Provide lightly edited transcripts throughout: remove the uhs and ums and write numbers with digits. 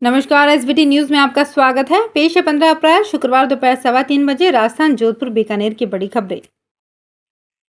नमस्कार। SBT news में आपका स्वागत है। पेश है 15 अप्रैल शुक्रवार दोपहर 3:15 राजस्थान जोधपुर बीकानेर की बड़ी खबरें।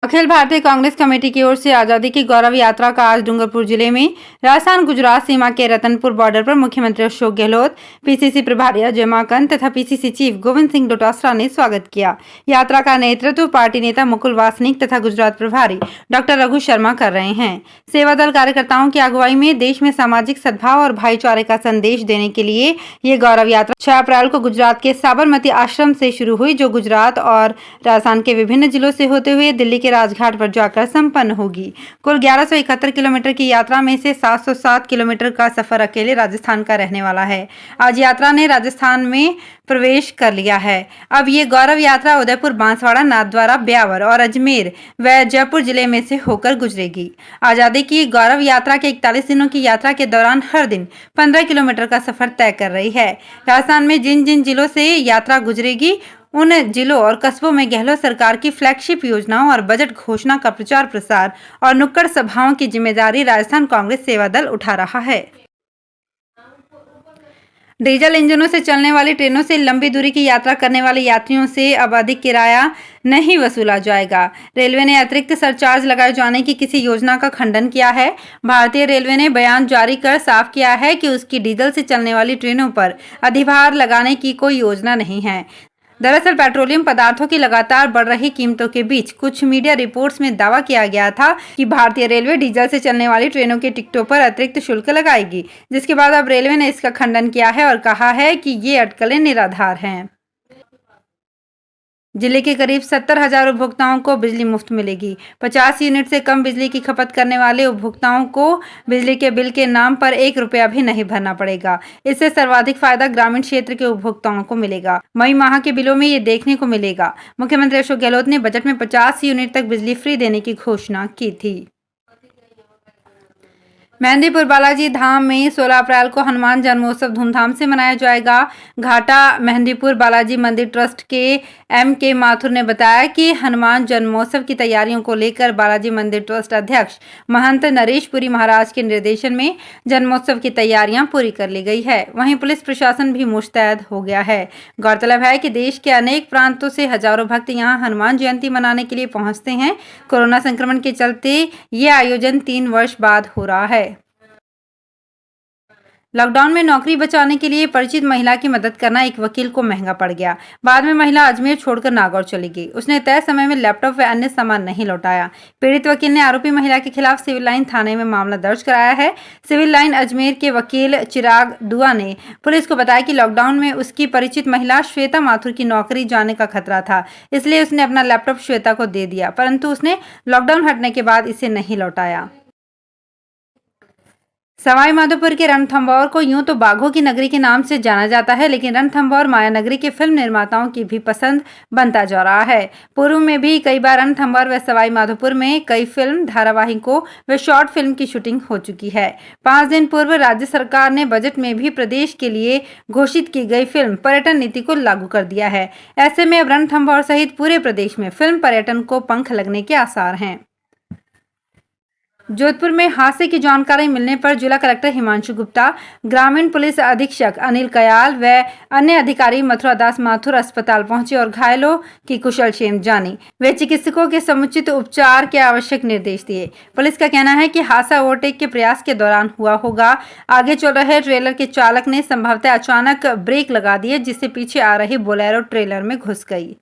अखिल भारतीय कांग्रेस कमेटी की ओर से आजादी की गौरव यात्रा का आज डूंगरपुर जिले में राजस्थान गुजरात सीमा के रतनपुर बॉर्डर पर मुख्यमंत्री अशोक गहलोत, पीसीसी प्रभारी अजय माकन तथा पीसीसी चीफ गोविंद सिंह डोटासरा ने स्वागत किया। यात्रा का नेतृत्व पार्टी नेता मुकुल वासनिक तथा गुजरात प्रभारी डॉक्टर रघु शर्मा कर रहे हैं। सेवा दल कार्यकर्ताओं की अगुवाई में देश में सामाजिक सद्भाव और भाईचारे का संदेश देने के लिए ये गौरव यात्रा 6 अप्रैल को गुजरात के साबरमती आश्रम से शुरू हुई, जो गुजरात और राजस्थान के विभिन्न जिलों से होते हुए दिल्ली के राजघाट पर जाकर संपन्न होगी। कुल 1171 किलोमीटर की यात्रा में से 707 किलोमीटर का सफर अकेले राजस्थान का रहने वाला है। आज यात्रा ने राजस्थान में प्रवेश कर लिया है। अब ये गौरव यात्रा उदयपुर, बांसवाड़ा, नाथद्वारा, ब्यावर और अजमेर व जयपुर जिले में से होकर गुजरेगी। आजादी की गौरव यात्रा के 41 दिनों की यात्रा के दौरान हर दिन 15 किलोमीटर का सफर तय कर रही है। राजस्थान में जिन जिन जिलों से यात्रा गुजरेगी उन जिलों और कस्बों में गहलोत सरकार की फ्लैगशिप योजनाओं और बजट घोषणा का प्रचार प्रसार और नुक्कड़ सभाओं की जिम्मेदारी राजस्थान कांग्रेस सेवा दल उठा रहा है। डीजल इंजनों से चलने वाली ट्रेनों से लंबी दूरी की यात्रा करने वाले यात्रियों से अब अधिक किराया नहीं वसूला जाएगा। रेलवे ने अतिरिक्त सरचार्ज लगाए जाने की किसी योजना का खंडन किया है। भारतीय रेलवे ने बयान जारी कर साफ किया है कि उसकी डीजल से चलने वाली ट्रेनों पर अधिभार लगाने की कोई योजना नहीं है। दरअसल पेट्रोलियम पदार्थों की लगातार बढ़ रही कीमतों के बीच कुछ मीडिया रिपोर्ट्स में दावा किया गया था कि भारतीय रेलवे डीजल से चलने वाली ट्रेनों के टिकटों पर अतिरिक्त शुल्क लगाएगी, जिसके बाद अब रेलवे ने इसका खंडन किया है और कहा है कि ये अटकलें निराधार हैं। जिले के करीब 70,000 उपभोक्ताओं को बिजली मुफ्त मिलेगी। 50 यूनिट से कम बिजली की खपत करने वाले उपभोक्ताओं को बिजली के बिल के नाम पर 1 रुपया भी नहीं भरना पड़ेगा। इससे सर्वाधिक फायदा ग्रामीण क्षेत्र के उपभोक्ताओं को मिलेगा। मई माह के बिलों में ये देखने को मिलेगा। मुख्यमंत्री अशोक गहलोत ने बजट में 50 यूनिट तक बिजली फ्री देने की घोषणा की थी। मेहंदीपुर बालाजी धाम में 16 अप्रैल को हनुमान जन्मोत्सव धूमधाम से मनाया जाएगा। घाटा मेहंदीपुर बालाजी मंदिर ट्रस्ट के M.K. माथुर ने बताया कि हनुमान जन्मोत्सव की तैयारियों को लेकर बालाजी मंदिर ट्रस्ट अध्यक्ष महंत नरेश पुरी महाराज के निर्देशन में जन्मोत्सव की तैयारियां पूरी कर ली गई है। वहीं पुलिस प्रशासन भी मुस्तैद हो गया है। गौरतलब है कि देश के अनेक प्रांतों से हजारों भक्त यहां हनुमान जयंती मनाने के लिए पहुंचते हैं। कोरोना संक्रमण के चलते ये आयोजन 3 वर्ष बाद हो रहा है। लॉकडाउन में नौकरी बचाने के लिए परिचित महिला की मदद करना एक वकील को महंगा पड़ गया। बाद में महिला अजमेर छोड़कर नागौर चली गई। उसने तय समय में लैपटॉप व अन्य सामान नहीं लौटाया। पीड़ित वकील ने आरोपी महिला के खिलाफ सिविल लाइन थाने में मामला दर्ज कराया है। सिविल लाइन अजमेर के वकील चिराग दुआ ने पुलिस को बताया कि लॉकडाउन में उसकी परिचित महिला श्वेता माथुर की नौकरी जाने का खतरा था, इसलिए उसने अपना लैपटॉप श्वेता को दे दिया, परंतु उसने लॉकडाउन हटने के बाद इसे नहीं लौटाया। सवाई माधोपुर के रणथंभौर को यूं तो बाघों की नगरी के नाम से जाना जाता है, लेकिन रणथंभौर माया नगरी के फिल्म निर्माताओं की भी पसंद बनता जा रहा है। पूर्व में भी कई बार रणथंभौर व सवाई माधोपुर में कई फिल्म, धारावाहिकों व शॉर्ट फिल्म की शूटिंग हो चुकी है। 5 दिन पूर्व राज्य सरकार ने बजट में भी प्रदेश के लिए घोषित की गई फिल्म पर्यटन नीति को लागू कर दिया है। ऐसे में अब रणथंभौर सहित पूरे प्रदेश में फिल्म पर्यटन को पंख लगने के आसार हैं। जोधपुर में हादसे की जानकारी मिलने पर जिला कलेक्टर हिमांशु गुप्ता, ग्रामीण पुलिस अधीक्षक अनिल कयाल व अन्य अधिकारी मथुरा दास माथुर अस्पताल पहुंचे और घायलों की कुशलक्षेम जानी। वे चिकित्सकों के समुचित उपचार के आवश्यक निर्देश दिए। पुलिस का कहना है कि हादसा ओवरटेक के प्रयास के दौरान हुआ होगा। आगे चल रहे ट्रेलर के चालक ने संभवतः अचानक ब्रेक लगा दिए, जिससे पीछे आ रही बोलेरो ट्रेलर में घुस गई।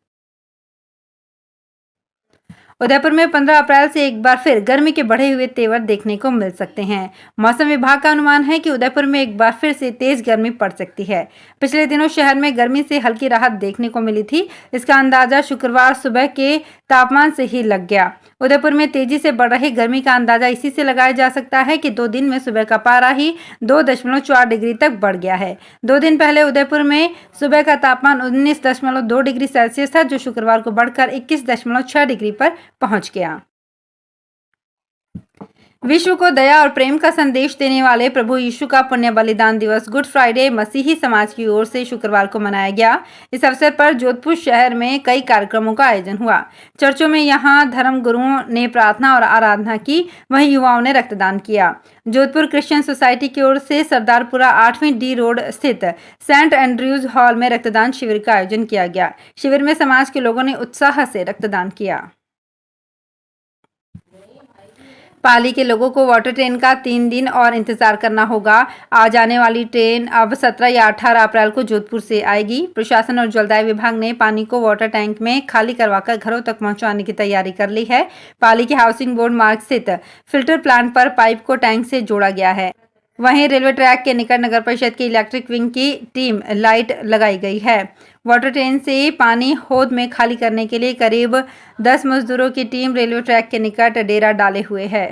उदयपुर में 15 अप्रैल से एक बार फिर गर्मी के बढ़े हुए तेवर देखने को मिल सकते हैं। मौसम विभाग का अनुमान है कि उदयपुर में एक बार फिर से तेज गर्मी पड़ सकती है। पिछले दिनों शहर में गर्मी से हल्की राहत देखने को मिली थी। इसका अंदाजा शुक्रवार सुबह के तापमान से ही लग गया। उदयपुर में तेजी से बढ़ रही गर्मी का अंदाजा इसी से लगाया जा सकता है कि 2 दिन में सुबह का पारा ही 2.4 डिग्री तक बढ़ गया है। 2 दिन पहले उदयपुर में सुबह का तापमान 19.2 डिग्री सेल्सियस था, जो शुक्रवार को बढ़कर 21.6 डिग्री पर पहुंच गया। विश्व को दया और प्रेम का संदेश देने वाले प्रभु यीशु का पुण्य बलिदान दिवस गुड फ्राइडे मसीही समाज की ओर से शुक्रवार को मनाया गया। इस अवसर पर जोधपुर शहर में कई कार्यक्रमों का आयोजन हुआ। चर्चों में यहां धर्म गुरुओं ने प्रार्थना और आराधना की, वहीं युवाओं ने रक्तदान किया। जोधपुर क्रिश्चियन सोसाइटी की ओर से सरदारपुरा 8वीं डी रोड स्थित सेंट एंड्रयूज हॉल में रक्तदान शिविर का आयोजन किया गया। शिविर में समाज के लोगों ने उत्साह से रक्तदान किया। पाली के लोगों को वाटर ट्रेन का 3 दिन और इंतजार करना होगा। आज आने वाली ट्रेन अब 17 या 18 अप्रैल को जोधपुर से आएगी। प्रशासन और जलदाय विभाग ने पानी को वाटर टैंक में खाली करवाकर घरों तक पहुंचाने की तैयारी कर ली है। पाली के हाउसिंग बोर्ड मार्ग स्थित फिल्टर प्लांट पर पाइप को टैंक से जोड़ा गया है। वहीं रेलवे ट्रैक के निकट नगर परिषद की इलेक्ट्रिक विंग की टीम लाइट लगाई गई है। वाटर ट्रेन से पानी हौद में खाली करने के लिए करीब 10 मजदूरों की टीम रेलवे ट्रैक के निकट डेरा डाले हुए है।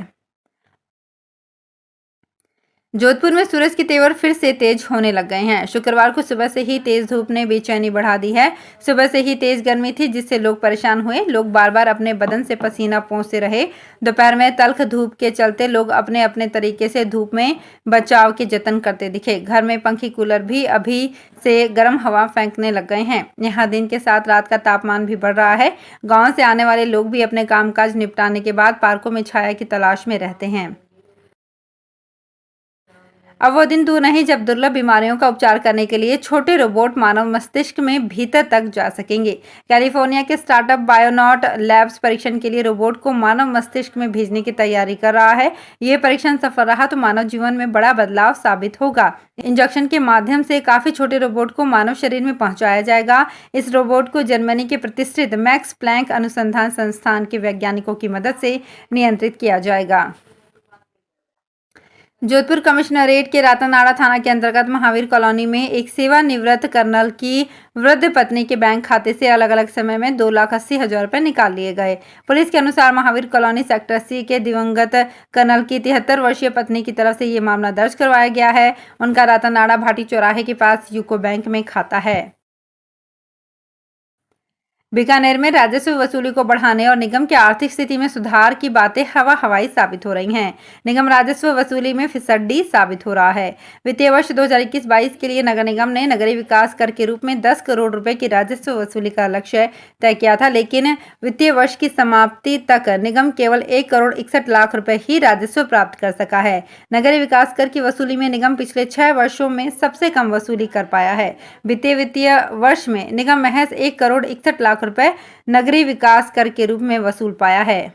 जोधपुर में सूरज के तेवर फिर से तेज होने लग गए हैं। शुक्रवार को सुबह से ही तेज धूप ने बेचैनी बढ़ा दी है। सुबह से ही तेज गर्मी थी, जिससे लोग परेशान हुए। लोग बार बार अपने बदन से पसीना पोंछते रहे। दोपहर में तल्ख धूप के चलते लोग अपने अपने तरीके से धूप में बचाव के जतन करते दिखे। घर में पंखी कूलर भी अभी से गर्म हवा फेंकने लग गए हैं। यहाँ दिन के साथ रात का तापमान भी बढ़ रहा है। गाँव से आने वाले लोग भी अपने कामकाज निपटाने के बाद पार्कों में छाया की तलाश में रहते हैं। अब वो दिन दूर नहीं जब दुर्लभ बीमारियों का उपचार करने के लिए छोटे रोबोट मानव मस्तिष्क में भीतर तक जा सकेंगे। कैलिफोर्निया के स्टार्टअप बायोनॉट लैब्स परीक्षण के लिए रोबोट को मानव मस्तिष्क में भेजने की तैयारी कर रहा है। ये परीक्षण सफल रहा तो मानव जीवन में बड़ा बदलाव साबित होगा। इंजेक्शन के माध्यम से काफी छोटे रोबोट को मानव शरीर में पहुंचाया जाएगा। इस रोबोट को जर्मनी के प्रतिष्ठित मैक्स प्लैंक अनुसंधान संस्थान के वैज्ञानिकों की मदद से नियंत्रित किया जाएगा। जोधपुर कमिश्नरेट के रातानाड़ा थाना के अंतर्गत महावीर कॉलोनी में एक सेवानिवृत्त कर्नल की वृद्ध पत्नी के बैंक खाते से अलग अलग समय में 2,80,000 रुपए निकाल लिए गए। पुलिस के अनुसार महावीर कॉलोनी सेक्टर सी के दिवंगत कर्नल की 73 वर्षीय पत्नी की तरफ से ये मामला दर्ज करवाया गया है। उनका रातानाड़ा भाटी चौराहे के पास यूको बैंक में खाता है। बीकानेर में राजस्व वसूली को बढ़ाने और निगम की आर्थिक स्थिति में सुधार की बातें हवाई साबित हो रही हैं। निगम राजस्व वसूली में फिसड्डी साबित हो रहा है। वित्तीय वर्ष 2021-22 के लिए नगर निगम ने नगरीय विकास कर के रूप में 10 करोड़ रुपए की राजस्व वसूली का लक्ष्य तय किया था, लेकिन वित्तीय वर्ष की समाप्ति तक निगम केवल 1 करोड़ 61 लाख रुपए ही राजस्व प्राप्त कर सका है। नगरीय विकास कर की वसूली में निगम पिछले 6 वर्षों में सबसे कम वसूली कर पाया है। वित्तीय वर्ष में निगम महज 1 करोड़ 61 लाख रुपए नगरीय विकास कर के रूप में वसूल पाया है।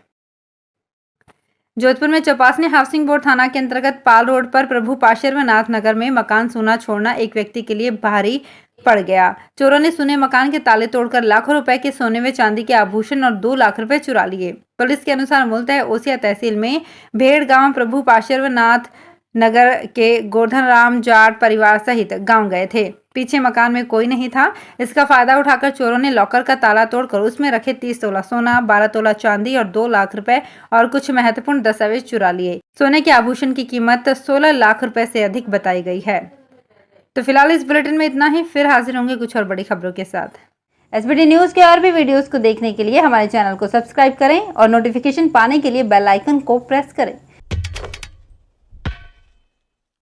जोधपुर में चौपासनी हाउसिंग बोर्ड थाना के अंतर्गत पाल रोड पर प्रभु पाशर्वनाथ नगर में मकान सूना छोड़ना एक व्यक्ति के लिए भारी पड़ गया। चोरों ने सूने मकान के ताले तोड़कर लाखों रुपए के सोने व चांदी के आभूषण और 2 लाख रुपए चुरा लिए। पुलिस के अनुसार मूलतः ओसिया तहसील में भेड़ गांव प्रभु पाशर्वनाथ नगर के गोवर्धन राम जाट परिवार सहित गांव गए थे। पीछे मकान में कोई नहीं था। इसका फायदा उठाकर चोरों ने लॉकर का ताला तोड़कर उसमें रखे 30 तोला सोना, 12 तोला चांदी और 2 लाख रुपए और कुछ महत्वपूर्ण दस्तावेज चुरा लिए। सोने के आभूषण की कीमत 16 लाख रुपए से अधिक बताई गई है। तो फिलहाल इस बुलेटिन में इतना ही। फिर हाजिर होंगे कुछ और बड़ी खबरों के साथ। एसबीटी न्यूज के और भी वीडियोस को देखने के लिए हमारे चैनल को सब्सक्राइब करें और नोटिफिकेशन पाने के लिए बेल आइकन को प्रेस करें।